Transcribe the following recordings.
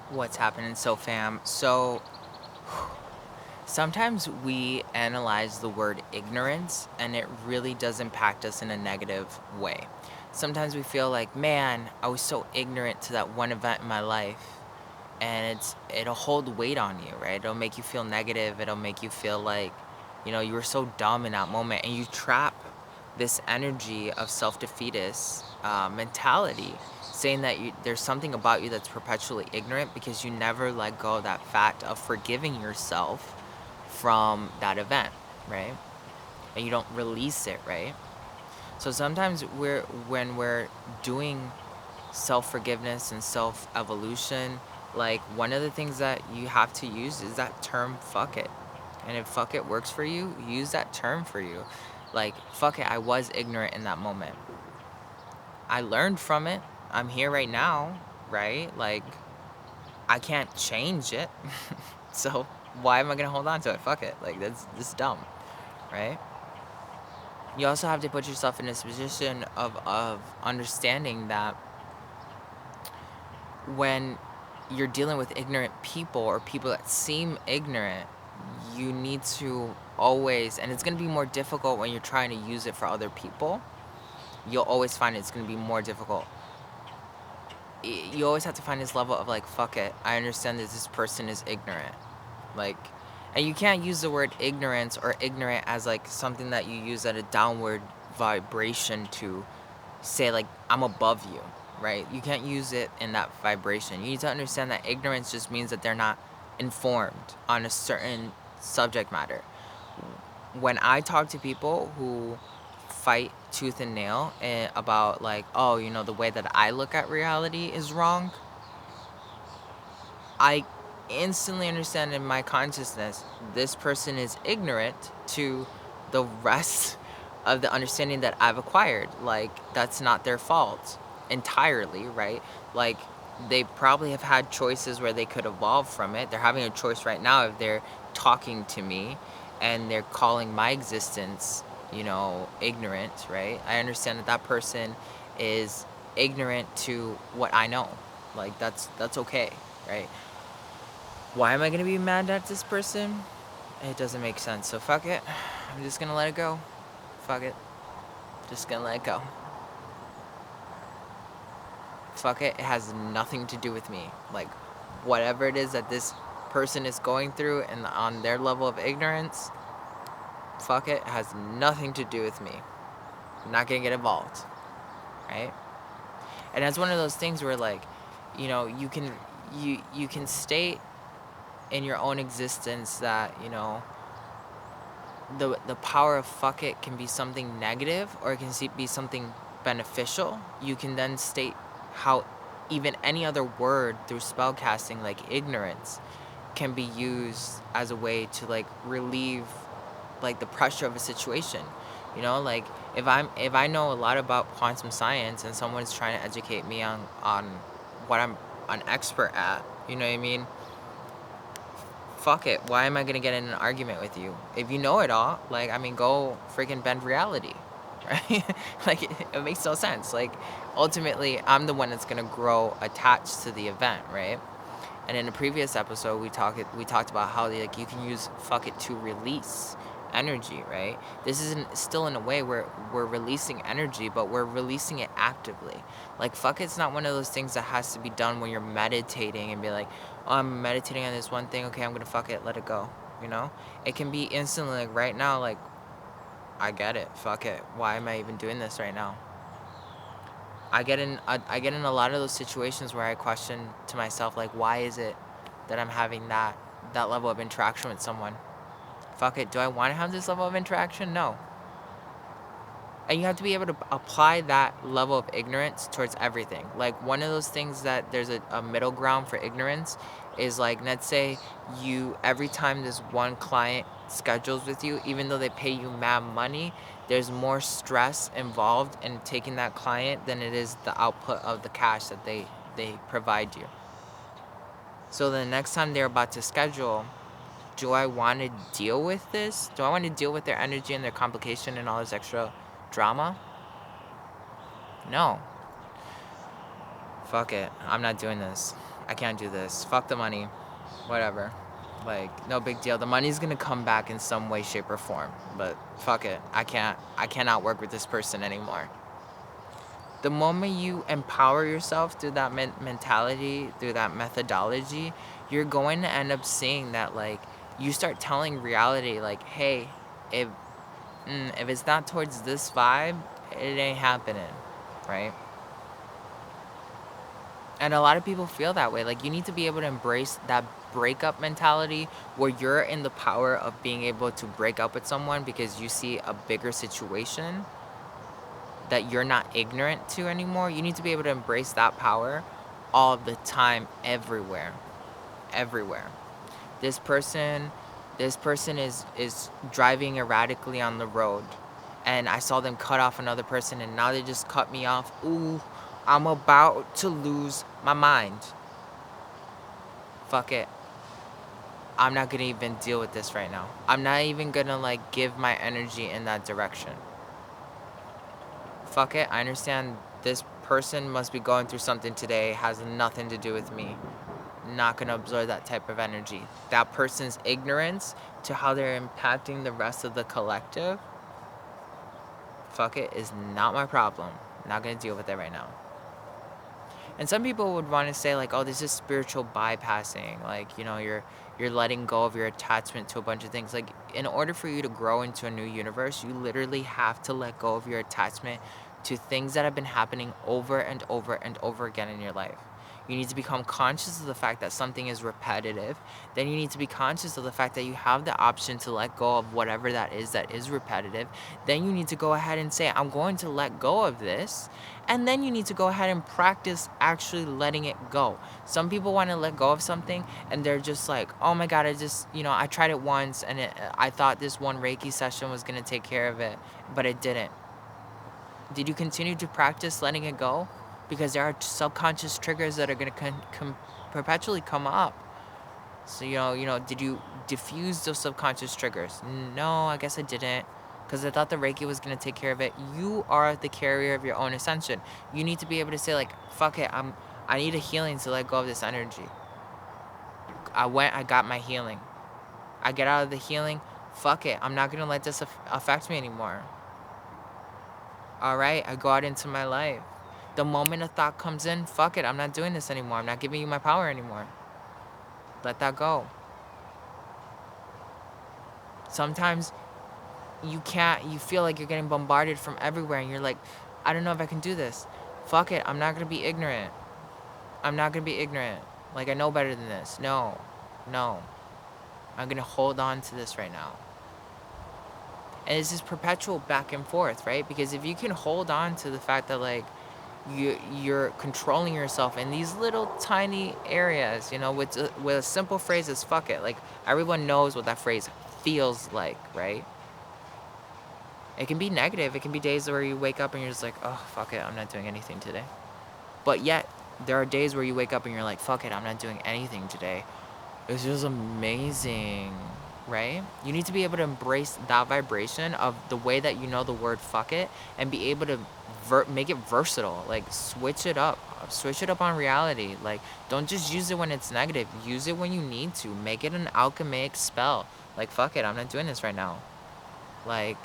What's happening? So, fam. So, sometimes we analyze the word ignorance and it really does impact us in a negative way. Sometimes we feel like, man, I was so ignorant to that one event in my life. And it'll hold weight on you, right? It'll make you feel negative. It'll make you feel like, you were so dumb in that moment. And you trap this energy of self-defeatist mentality, saying that there's something about you that's perpetually ignorant because you never let go of that fact of forgiving yourself from that event, right? And you don't release it, right? So sometimes when we're doing self-forgiveness and self-evolution, like one of the things that you have to use is that term fuck it. And if fuck it works for you, use that term for you. Like, fuck it, I was ignorant in that moment. I learned from it. I'm here right now, right? Like, I can't change it. So why am I gonna hold on to it? Fuck it. Like, that's dumb, right? You also have to put yourself in this position of understanding that when you're dealing with ignorant people or people that seem ignorant, you need to always, and it's going to be more difficult when you're trying to use it for other people. You'll always find it's going to be more difficult. You always have to find this level of like, fuck it, I understand that this person is ignorant. Like, and you can't use the word ignorance or ignorant as like something that you use at a downward vibration to say like, I'm above you, right? You can't use it in that vibration. You need to understand that ignorance just means that they're not informed on a certain subject matter. When I talk to people who fight tooth and nail about like, oh, the way that I look at reality is wrong, I instantly understand in my consciousness this person is ignorant to the rest of the understanding that I've acquired. Like, that's not their fault entirely, right? Like, they probably have had choices where they could evolve from it. They're having a choice right now if they're talking to me and they're calling my existence, ignorant, right? I understand that that person is ignorant to what I know. Like, that's okay, right? Why am I gonna be mad at this person? It doesn't make sense. So fuck it. I'm just gonna let it go. Fuck it. Just gonna let it go. Fuck it. It has nothing to do with me. Like, whatever it is that this person is going through and on their level of ignorance, fuck it. It has nothing to do with me. I'm not gonna get involved. Right? And that's one of those things where like, you can state in your own existence that, the power of fuck it can be something negative or it can be something beneficial. You can then state how even any other word through spell casting, like ignorance, can be used as a way to like relieve like the pressure of a situation. Like if I know a lot about quantum science and someone's trying to educate me on what I'm an expert at, you know what I mean? Fuck it. Why am I gonna get in an argument with you? If you know it all, like, I mean, go freaking bend reality, right? Like, it makes no sense. Like, ultimately, I'm the one that's gonna grow attached to the event, right? And in a previous episode, we talked about how like you can use fuck it to release energy, right? This isn't still in a way where we're releasing energy, but we're releasing it actively. Like, fuck it's not one of those things that has to be done when you're meditating and be like, oh, I'm meditating on this one thing, okay, I'm gonna fuck it, let it go. It can be instantly, like right now, like, I get it, fuck it, why am I even doing this right now? I get in a lot of those situations where I question to myself, like, why is it that I'm having that level of interaction with someone? Fuck it, do I want to have this level of interaction? No. And you have to be able to apply that level of ignorance towards everything. Like, one of those things that there's a middle ground for ignorance is like, let's say every time this one client schedules with you, even though they pay you mad money, there's more stress involved in taking that client than it is the output of the cash that they provide you. So the next time they're about to schedule, do I want to deal with this? Do I want to deal with their energy and their complication and all this extra drama? No. Fuck it. I'm not doing this. I can't do this. Fuck the money. Whatever. Like, no big deal. The money's gonna come back in some way, shape, or form. But fuck it. I cannot work with this person anymore. The moment you empower yourself through that mentality, through that methodology, you're going to end up seeing that, like, you start telling reality, like, hey, if it's not towards this vibe, it ain't happening, right? And a lot of people feel that way. Like, you need to be able to embrace that breakup mentality where you're in the power of being able to break up with someone because you see a bigger situation that you're not ignorant to anymore. You need to be able to embrace that power all the time, everywhere. Everywhere. This person is driving erratically on the road, and I saw them cut off another person, and now they just cut me off. Ooh, I'm about to lose my mind. Fuck it. I'm not gonna even deal with this right now. I'm not even gonna, like, give my energy in that direction. Fuck it. I understand this person must be going through something today. Has nothing to do with me. Not gonna absorb that type of energy. That person's ignorance to how they're impacting the rest of the collective, fuck it, is not my problem. Not gonna deal with it right now. And some people would want to say, like, oh, this is spiritual bypassing. Like, you know, you're letting go of your attachment to a bunch of things. Like, in order for you to grow into a new universe, you literally have to let go of your attachment to things that have been happening over and over and over again in your life. You need to become conscious of the fact that something is repetitive. Then you need to be conscious of the fact that you have the option to let go of whatever that is repetitive. Then you need to go ahead and say, I'm going to let go of this. And then you need to go ahead and practice actually letting it go. Some people want to let go of something and they're just like, oh my God, I tried it once and I thought this one Reiki session was going to take care of it, but it didn't. Did you continue to practice letting it go? Because there are subconscious triggers that are going to perpetually come up. So, did you diffuse those subconscious triggers? No, I guess I didn't. Because I thought the Reiki was going to take care of it. You are the carrier of your own ascension. You need to be able to say, like, fuck it, I need a healing to let go of this energy. I got my healing. I get out of the healing, fuck it, I'm not going to let this affect me anymore. All right, I go out into my life. The moment a thought comes in, fuck it, I'm not doing this anymore. I'm not giving you my power anymore. Let that go. Sometimes you feel like you're getting bombarded from everywhere and you're like, I don't know if I can do this. Fuck it, I'm not going to be ignorant. Like, I know better than this. No. I'm going to hold on to this right now. And it's this perpetual back and forth, right? Because if you can hold on to the fact that, like, you're controlling yourself in these little tiny areas, with a simple phrase as fuck it. Like, everyone knows what that phrase feels like, right? It can be negative. It can be days where you wake up and you're just like, oh, fuck it, I'm not doing anything today. But yet, there are days where you wake up and you're like, fuck it, I'm not doing anything today. It's just amazing, right? You need to be able to embrace that vibration of the way that you know the word fuck it and be able to make it versatile. Like, switch it up on reality. Like, don't just use it when it's negative. Use it when you need to. Make it an alchemic spell. Like, fuck it, I'm not doing this right now. Like,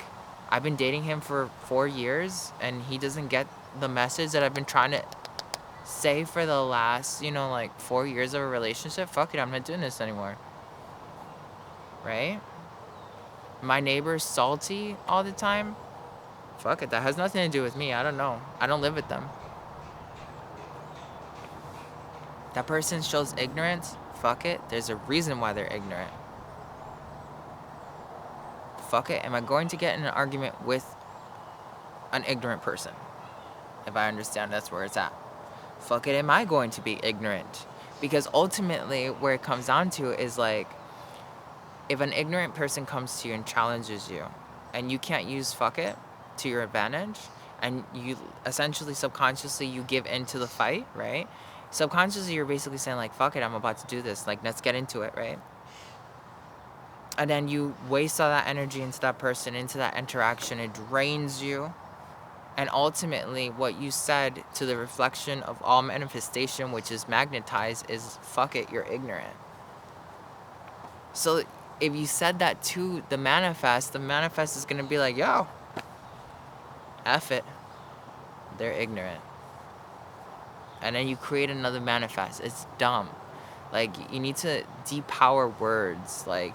I've been dating him for 4 years and he doesn't get the message that I've been trying to say for the last, 4 years of a relationship. Fuck it, I'm not doing this anymore. Right? My neighbor's salty all the time. Fuck it, that has nothing to do with me. I don't know. I don't live with them. That person shows ignorance. Fuck it, there's a reason why they're ignorant. Fuck it, am I going to get in an argument with an ignorant person? If I understand, that's where it's at. Fuck it, am I going to be ignorant? Because ultimately, where it comes down to is, like, if an ignorant person comes to you and challenges you, and you can't use fuck it to your advantage, and you essentially subconsciously you give into the fight, right? Subconsciously, you're basically saying, like, fuck it, I'm about to do this. Like, let's get into it, right? And then you waste all that energy into that person, into that interaction. It drains you. And ultimately, what you said to the reflection of all manifestation, which is magnetized, is fuck it, you're ignorant. So if you said that to the manifest is going to be like, yo, F it, they're ignorant. And then you create another manifest. It's dumb. Like, you need to depower words. Like,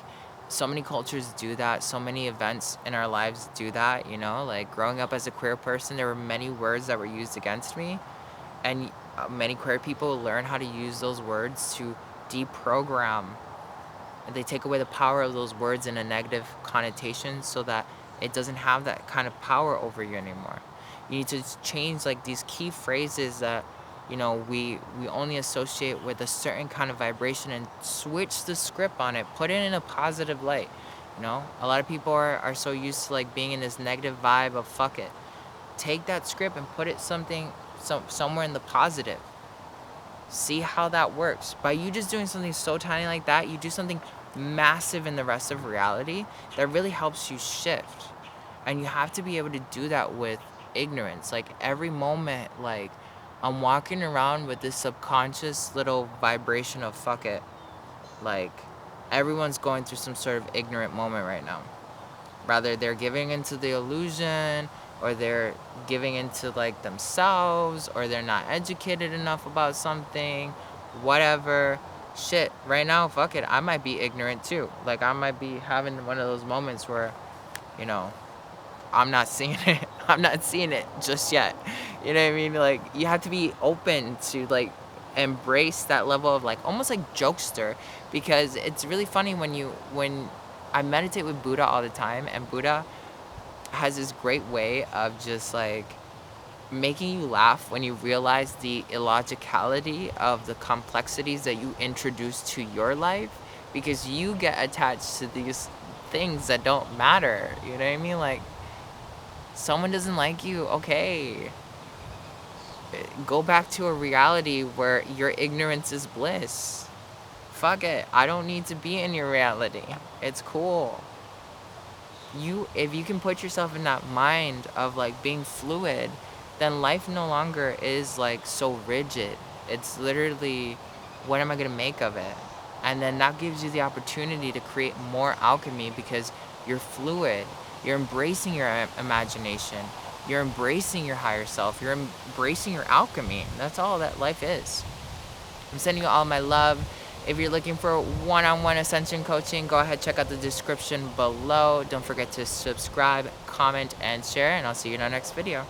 so many cultures do that. So many events in our lives do that, you know? Like, growing up as a queer person, there were many words that were used against me. And many queer people learn how to use those words to deprogram. And they take away the power of those words in a negative connotation so that it doesn't have that kind of power over you anymore. You need to change, like, these key phrases that, you know, we only associate with a certain kind of vibration, and switch the script on it. Put it in a positive light, you know? A lot of people are so used to, like, being in this negative vibe of fuck it. Take that script and put it somewhere in the positive. See how that works. By you just doing something so tiny like that, you do something massive in the rest of reality that really helps you shift. And you have to be able to do that with ignorance. Like, every moment, like, I'm walking around with this subconscious little vibration of fuck it. Like, everyone's going through some sort of ignorant moment right now. Rather they're giving into the illusion, or they're giving into, like, themselves, or they're not educated enough about something, whatever. Shit, right now, fuck it, I might be ignorant too. Like, I might be having one of those moments where, you know, I'm not seeing it. I'm not seeing it just yet. You know what I mean? Like, you have to be open to, like, embrace that level of, like, almost like jokester, because it's really funny when I meditate with Buddha all the time, and Buddha has this great way of just, like, making you laugh when you realize the illogicality of the complexities that you introduce to your life, because you get attached to these things that don't matter. You know what I mean? Like, someone doesn't like you, okay. Go back to a reality where your ignorance is bliss. Fuck it. I don't need to be in your reality. It's cool. If you can put yourself in that mind of, like, being fluid, then life no longer is, like, so rigid. It's literally, what am I going to make of it? And then that gives you the opportunity to create more alchemy, because you're fluid. You're embracing your imagination. You're embracing your higher self. You're embracing your alchemy. That's all that life is. I'm sending you all my love. If you're looking for one-on-one Ascension coaching, go ahead, check out the description below. Don't forget to subscribe, comment, and share, and I'll see you in our next video.